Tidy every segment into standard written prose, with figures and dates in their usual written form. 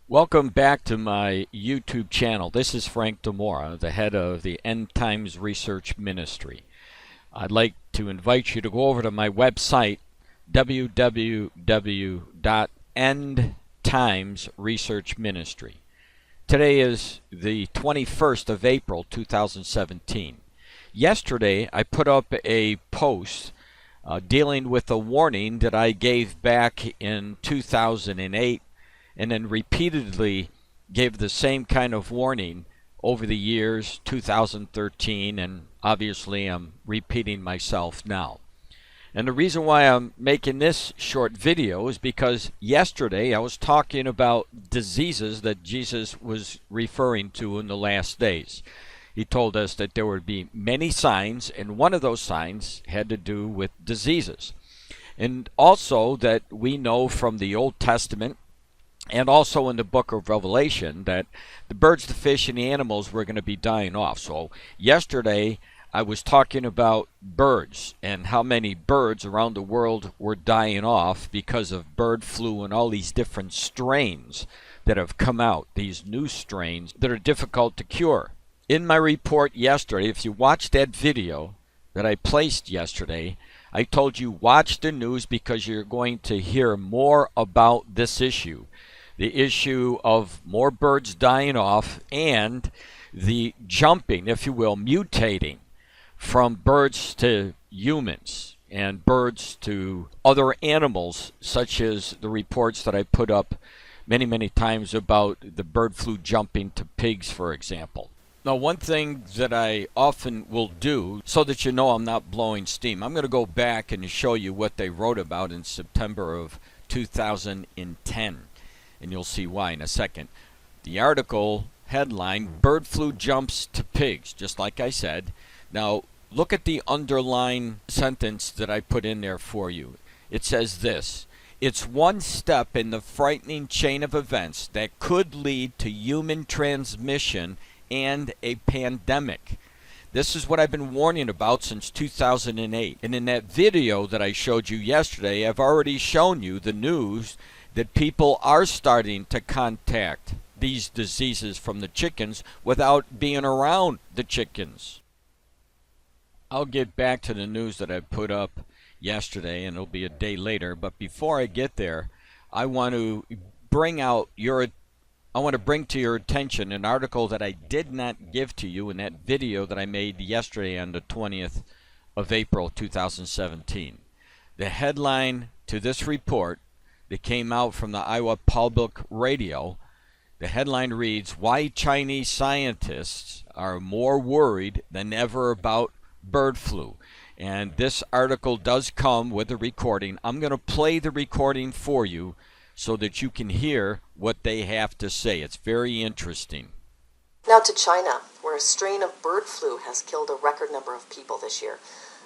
Welcome back to my YouTube channel. This is Frank DiMora, the head of the End Times Research Ministry. I'd like to invite you to go over to my website, www.endtimesresearchministry. Today is the 21st of April, 2017. Yesterday, I put up a post dealing with a warning that I gave back in 2008 and then repeatedly gave the same kind of warning over the years, 2013, and obviously I'm repeating myself now. And the reason why I'm making this short video is because yesterday I was talking about diseases that Jesus was referring to in the last days. He told us that there would be many signs, and one of those signs had to do with diseases. And also that we know from the Old Testament and also in the book of Revelation that the birds, the fish, and the animals were going to be dying off. So yesterday I was talking about birds and how many birds around the world were dying off because of bird flu and all these different strains that have come out, these new strains that are difficult to cure. In my report yesterday, if you watched that video that I placed yesterday, I told you watch the news because you're going to hear more about this issue. The issue of more birds dying off and the jumping, if you will, mutating from birds to humans and birds to other animals, such as the reports that I put up many times about the bird flu jumping to pigs, for example. Now, one thing that I often will do, so that you know I'm not blowing steam, I'm going to go back and show you what they wrote about in September of 2010. And you'll see why in a second. The article headline, Bird Flu Jumps to Pigs, just like I said. Now, look at the underlined sentence that I put in there for you. It says this: it's one step in the frightening chain of events that could lead to human transmission and a pandemic. This is what I've been warning about since 2008. And in that video that I showed you yesterday, I've already shown you the news that people are starting to contact these diseases from the chickens without being around the chickens. I'll get back to the news that I put up yesterday, and it'll be a day later. But before I get there, I want to bring to your attention an article that I did not give to you in that video that I made yesterday on the 20th of April 2017. The headline to this report that came out from the Iowa Public Radio, the headline reads, "Why Chinese Scientists Are More Worried Than Ever About Bird Flu." And this article does come with a recording. I'm going to play the recording for you so that you can hear what they have to say. It's very interesting. Now to China, where a strain of bird flu has killed a record number of people this year.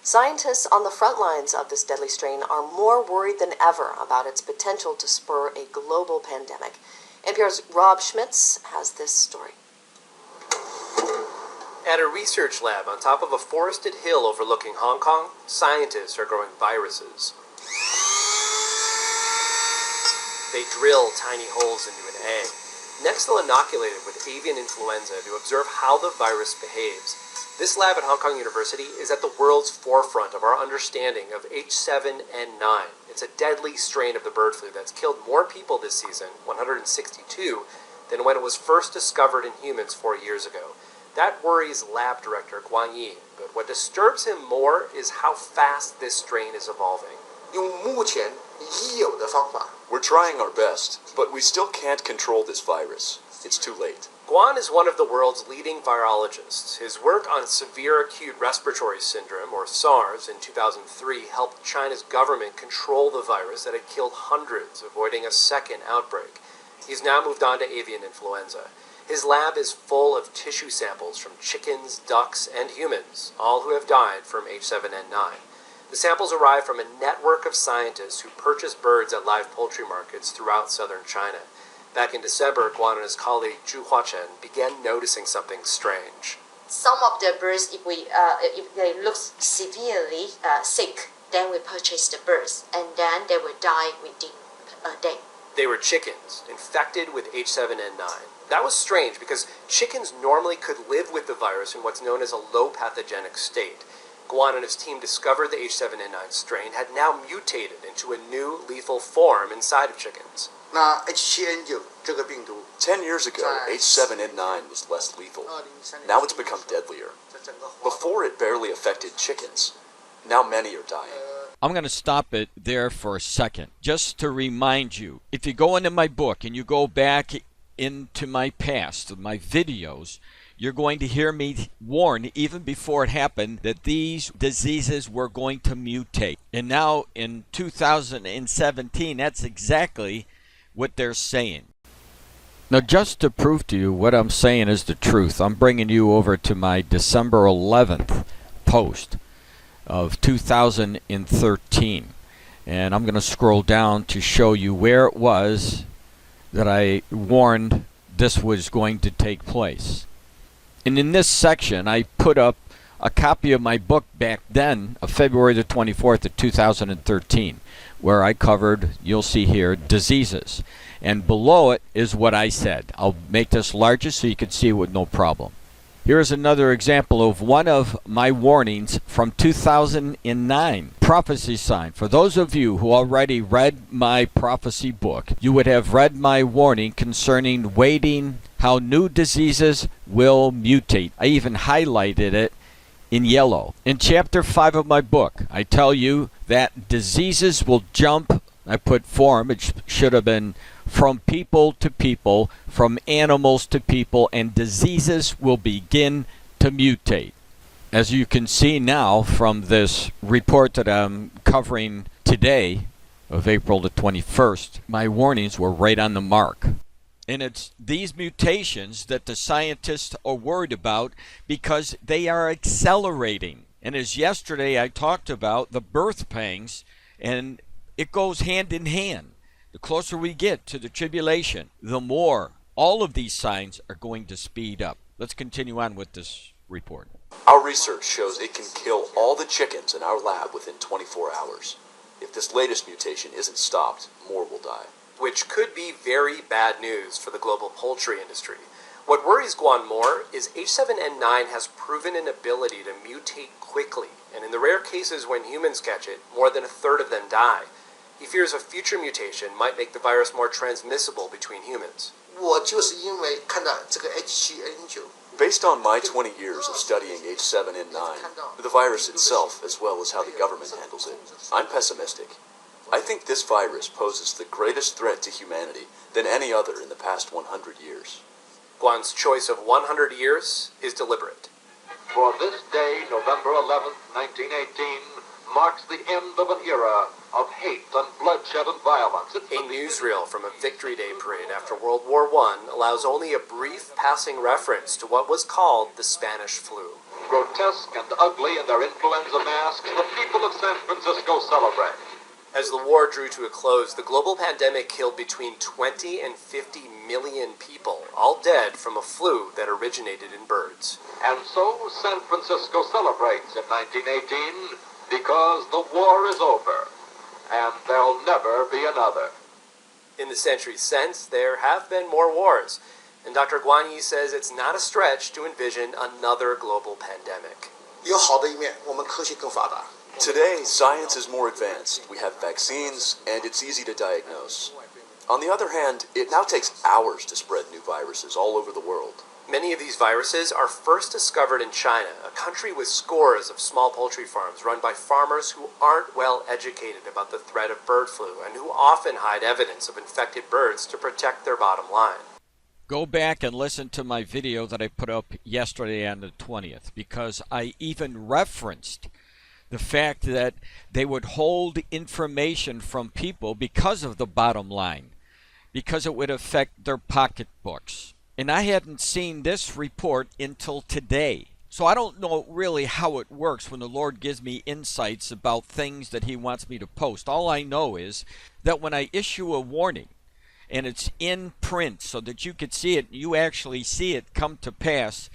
Scientists on the front lines of this deadly strain are more worried than ever about its potential to spur a global pandemic. NPR's Rob Schmitz has this story. At a research lab on top of a forested hill overlooking Hong Kong, scientists are growing viruses. They drill tiny holes into an egg. Next, they'll inoculate it with avian influenza to observe how the virus behaves. This lab at Hong Kong University is at the world's forefront of our understanding of H7N9. It's a deadly strain of the bird flu that's killed more people this season, 162, than when it was first discovered in humans 4 years ago. That worries lab director Guan Yi, but what disturbs him more is how fast this strain is evolving. 用目前已有的方法 We're trying our best, but we still can't control this virus. It's too late. Guan is one of the world's leading virologists. His work on severe acute respiratory syndrome, or SARS, in 2003 helped China's government control the virus that had killed hundreds, avoiding a second outbreak. He's now moved on to avian influenza. His lab is full of tissue samples from chickens, ducks, and humans, all who have died from H7N9. The samples arrive from a network of scientists who purchase birds at live poultry markets throughout southern China. Back in December, Guan and his colleague Zhu Huachen began noticing something strange. Some of the birds, if they look severely sick, then we purchase the birds, and then they will die within a day. They were chickens, infected with H7N9. That was strange because chickens normally could live with the virus in what's known as a low pathogenic state. Guan and his team discovered the H7N9 strain had now mutated into a new lethal form inside of chickens. 那 H7N9 这个病毒 10 years ago, H7N9 was less lethal. Now it's become deadlier. Before it barely affected chickens. Now many are dying. I'm going to stop it there for a second, just to remind you, if you go into my book and you go back into my past, my videos, you're going to hear me warn, even before it happened, that these diseases were going to mutate. And now in 2017, that's exactly what they're saying. Now, just to prove to you what I'm saying is the truth, I'm bringing you over to my December 11th post of 2013. And I'm going to scroll down to show you where it was that I warned this was going to take place. And in this section, I put up a copy of my book back then, of February the 24th of 2013, where I covered, you'll see here, diseases. And below it is what I said. I'll make this larger so you can see it with no problem. Here's another example of one of my warnings from 2009. Prophecy sign. For those of you who already read my prophecy book, you would have read my warning concerning waiting, how new diseases will mutate. I even highlighted it in yellow. In chapter 5 of my book, I tell you that diseases will jump. I put form, it should have been from people to people, from animals to people, and diseases will begin to mutate. As you can see now from this report that I'm covering today, of April the 21st, my warnings were right on the mark. And it's these mutations that the scientists are worried about because they are accelerating. And as yesterday I talked about the birth pangs, and it goes hand in hand. The closer we get to the tribulation, the more all of these signs are going to speed up. Let's continue on with this report. Our research shows it can kill all the chickens in our lab within 24 hours. If this latest mutation isn't stopped, more will die. Which could be very bad news for the global poultry industry. What worries Guan more is H7N9 has proven an ability to mutate quickly, and in the rare cases when humans catch it, more than a third of them die. He fears a future mutation might make the virus more transmissible between humans. 我就是因为看到这个 H7N9 Based on my 20 years of studying H7N9, the virus itself, as well as how the government handles it, I'm pessimistic. I think this virus poses the greatest threat to humanity than any other in the past 100 years. Guan's choice of 100 years is deliberate. For this day, November 11th, 1918, marks the end of an era of hate and bloodshed and violence. A newsreel from a Victory Day parade after World War I allows only a brief passing reference to what was called the Spanish flu. Grotesque and ugly in their influenza masks, the people of San Francisco celebrate. As the war drew to a close, the global pandemic killed between 20 and 50 million people, all dead from a flu that originated in birds. And so San Francisco celebrates in 1918 because the war is over, and there'll never be another. In the century since, there have been more wars, and Dr. Guan Yi says it's not a stretch to envision another global pandemic. 有好的一面，我们科学更发达。 Today, science is more advanced. We have vaccines, and it's easy to diagnose. On the other hand, it now takes hours to spread new viruses all over the world. Many of these viruses are first discovered in China, a country with scores of small poultry farms run by farmers who aren't well educated about the threat of bird flu and who often hide evidence of infected birds to protect their bottom line. Go back and listen to my video that I put up yesterday on the 20th, because I even referenced the fact that they would hold information from people because of the bottom line, because it would affect their pocketbooks. And I hadn't seen this report until today. So I don't know really how it works when the Lord gives me insights about things that He wants me to post. All I know is that when I issue a warning, and it's in print so that you could see it, you actually see it come to pass,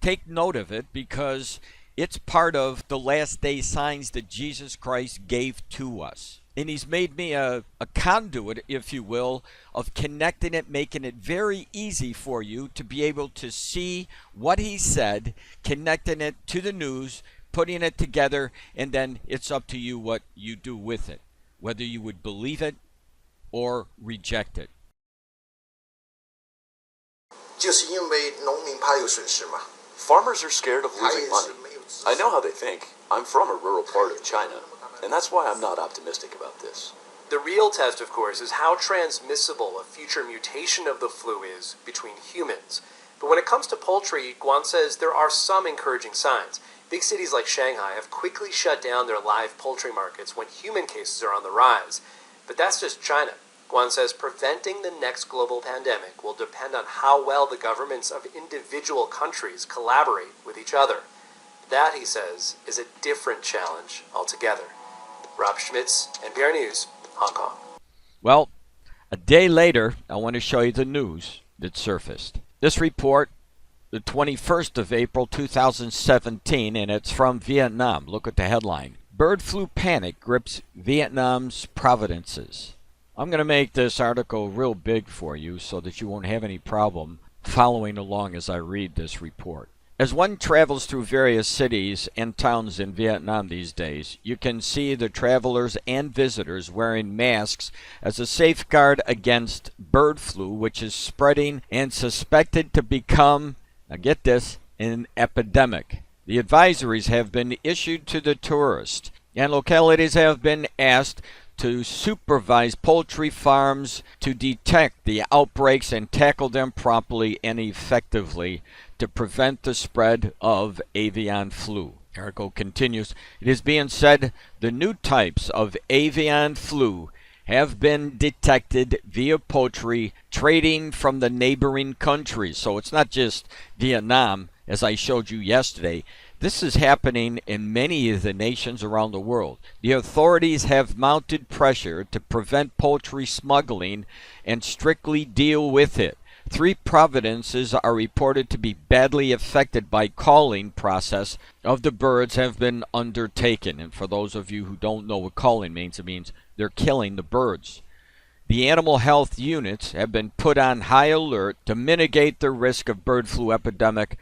take note of it, because It's part of the last day signs that Jesus Christ gave to us. And he's made me a conduit, if you will, of connecting it, making it very easy for you to be able to see what he said, connecting it to the news, putting it together, and then it's up to you what you do with it, whether you would believe it or reject it. 就是因为农民怕有损失嘛。 Farmers are scared of losing money. I know how they think. I'm from a rural part of China, and that's why I'm not optimistic about this. The real test, of course, is how transmissible a future mutation of the flu is between humans. But when it comes to poultry, Guan says there are some encouraging signs. Big cities like Shanghai have quickly shut down their live poultry markets when human cases are on the rise. But that's just China. Guan says preventing the next global pandemic will depend on how well the governments of individual countries collaborate with each other. That, he says, is a different challenge altogether. Rob Schmitz, NPR News, Hong Kong. Well, a day later, I want to show you the news that surfaced. This report, the 21st of April 2017, and it's from Vietnam. Look at the headline. Bird flu panic grips Vietnam's provinces. I'm going to make this article real big for you so that you won't have any problem following along as I read this report. As one travels through various cities and towns in Vietnam these days, you can see the travelers and visitors wearing masks as a safeguard against bird flu, which is spreading and suspected to become, now get this, an epidemic. The advisories have been issued to the tourists, and localities have been asked to supervise poultry farms to detect the outbreaks and tackle them promptly and effectively to prevent the spread of avian flu. The article continues, it is being said the new types of avian flu have been detected via poultry trading from the neighboring countries. So it's not just Vietnam, as I showed you yesterday. This is happening in many of the nations around the world. The authorities have mounted pressure to prevent poultry smuggling and strictly deal with it. 3 provinces are reported to be badly affected by culling process of the birds have been undertaken. And for those of you who don't know what culling means, it means they're killing the birds. The animal health units have been put on high alert to mitigate the risk of bird flu epidemic.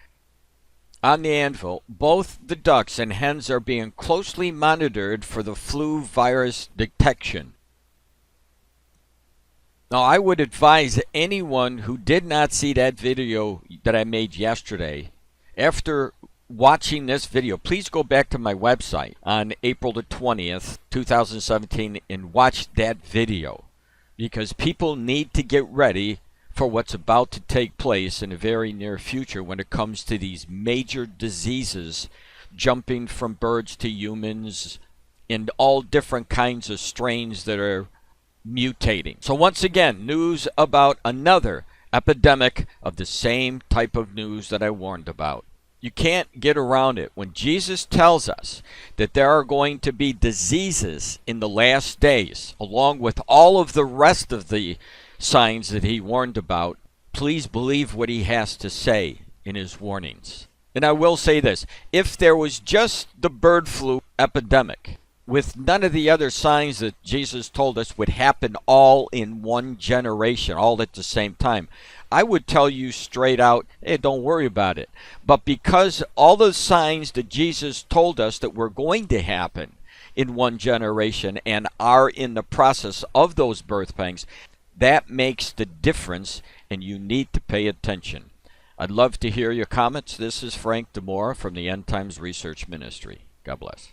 On the anvil, both the ducks and hens are being closely monitored for the flu virus detection. Now, I would advise anyone who did not see that video that I made yesterday, after watching this video, please go back to my website on April the 20th, 2017, and watch that video, because people need to get ready for what's about to take place in the very near future when it comes to these major diseases jumping from birds to humans and all different kinds of strains that are mutating. So once again, news about another epidemic of the same type of news that I warned about. You can't get around it. When Jesus tells us that there are going to be diseases in the last days, along with all of the rest of the signs that he warned about, please believe what he has to say in his warnings. And I will say this, if there was just the bird flu epidemic, with none of the other signs that Jesus told us would happen all in one generation, all at the same time, I would tell you straight out, hey, don't worry about it. But because all the signs that Jesus told us that were going to happen in one generation and are in the process of those birth pangs, that makes the difference, and you need to pay attention. I'd love to hear your comments. This is Frank DiMora from the End Times Research Ministry. God bless.